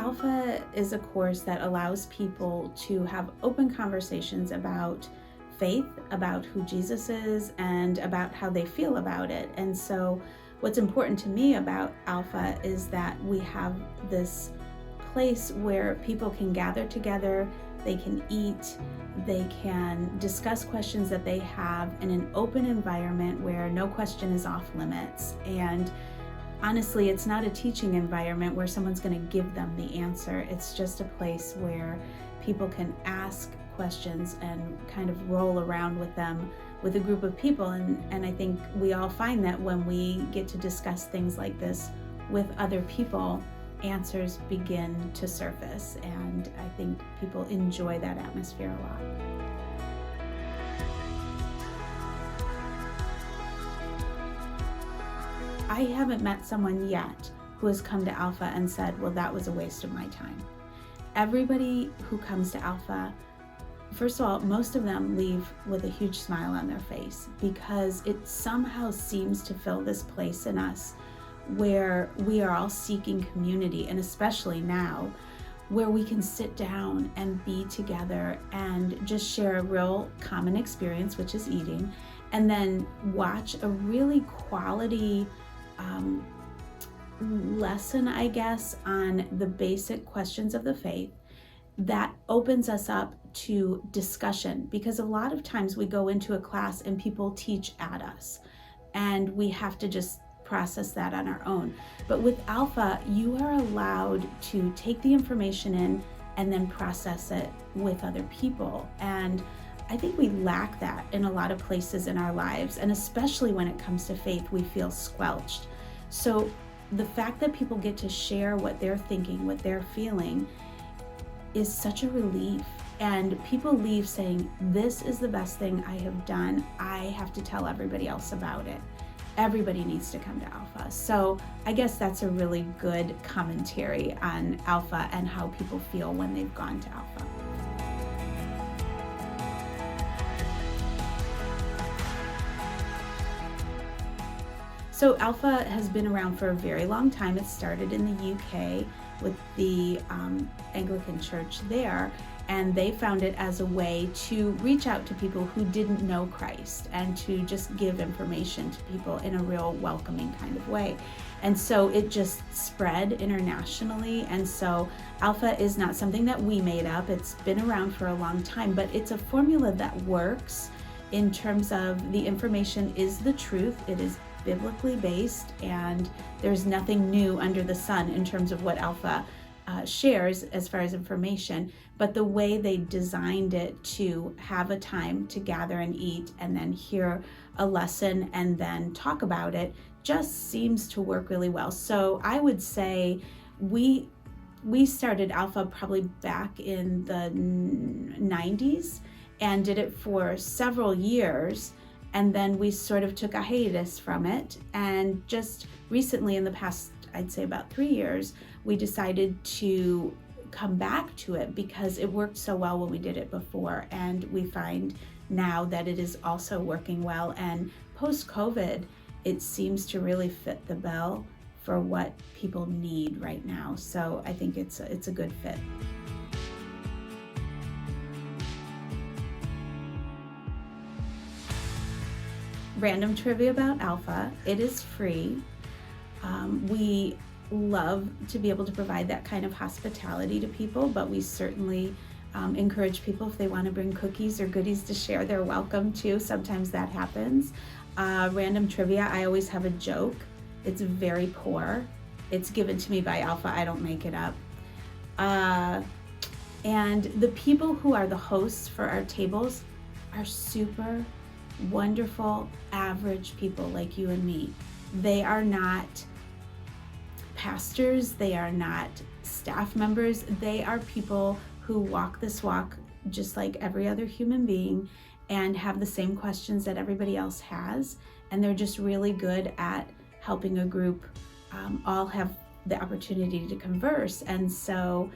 Alpha is a course that allows people to have open conversations about faith, about who Jesus is, and about how they feel about it. And so what's important to me about Alpha is that we have this place where people can gather together, they can eat, they can discuss questions that they have in an open environment where no question is off limits. And honestly, it's not a teaching environment where someone's going to give them the answer. It's just a place where people can ask questions and kind of roll around with them with a group of people. And I think we all find that when we get to discuss things like this with other people, answers begin to surface. And I think people enjoy that atmosphere a lot. I haven't met someone yet who has come to Alpha and said, well, that was a waste of my time. Everybody who comes to Alpha, first of all, most of them leave with a huge smile on their face because it somehow seems to fill this place in us where we are all seeking community, and especially now, where we can sit down and be together and just share a real common experience, which is eating, and then watch a really quality lesson, I guess, on the basic questions of the faith that opens us up to discussion. Because a lot of times we go into a class and people teach at us, and we have to just process that on our own. But with Alpha, you are allowed to take the information in and then process it with other people. And I think we lack that in a lot of places in our lives, and especially when it comes to faith, we feel squelched. So the fact that people get to share what they're thinking, what they're feeling, is such a relief. And people leave saying, this is the best thing I have done. I have to tell everybody else about it. Everybody needs to come to Alpha. So I guess that's a really good commentary on Alpha and how people feel when they've gone to Alpha. So Alpha has been around for a very long time. It started in the UK with the Anglican Church there, and they found it as a way to reach out to people who didn't know Christ and to just give information to people in a real welcoming kind of way. And so it just spread internationally. And so Alpha is not something that we made up. It's been around for a long time, but it's a formula that works in terms of the information is the truth. It is biblically based, and there's nothing new under the sun in terms of what Alpha shares as far as information, but the way they designed it to have a time to gather and eat and then hear a lesson and then talk about it just seems to work really well. So I would say we started Alpha probably back in the 90s and did it for several years. And then we sort of took a hiatus from it. And just recently, in the past, I'd say about 3 years, we decided to come back to it because it worked so well when we did it before. And we find now that it is also working well. And post-COVID, it seems to really fit the bill for what people need right now. So I think it's a good fit. Random trivia about Alpha. It is free. We love to be able to provide that kind of hospitality to people, but we certainly encourage people if they want to bring cookies or goodies to share, they're welcome to. Sometimes that happens. Random trivia, I always have a joke. It's very poor. It's given to me by Alpha. I don't make it up. And the people who are the hosts for our tables are super wonderful, average people like you and me. They are not pastors, they are not staff members, they are people who walk this walk just like every other human being and have the same questions that everybody else has, and they're just really good at helping a group all have the opportunity to converse. And so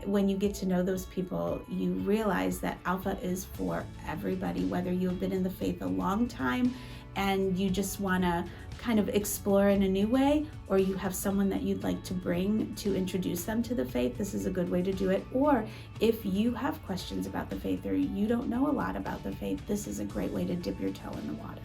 when you get to know those people, you realize that Alpha is for everybody, whether you've been in the faith a long time and you just want to kind of explore in a new way, or you have someone that you'd like to bring to introduce them to the faith. This is a good way to do it. Or if you have questions about the faith or you don't know a lot about the faith, this is a great way to dip your toe in the water.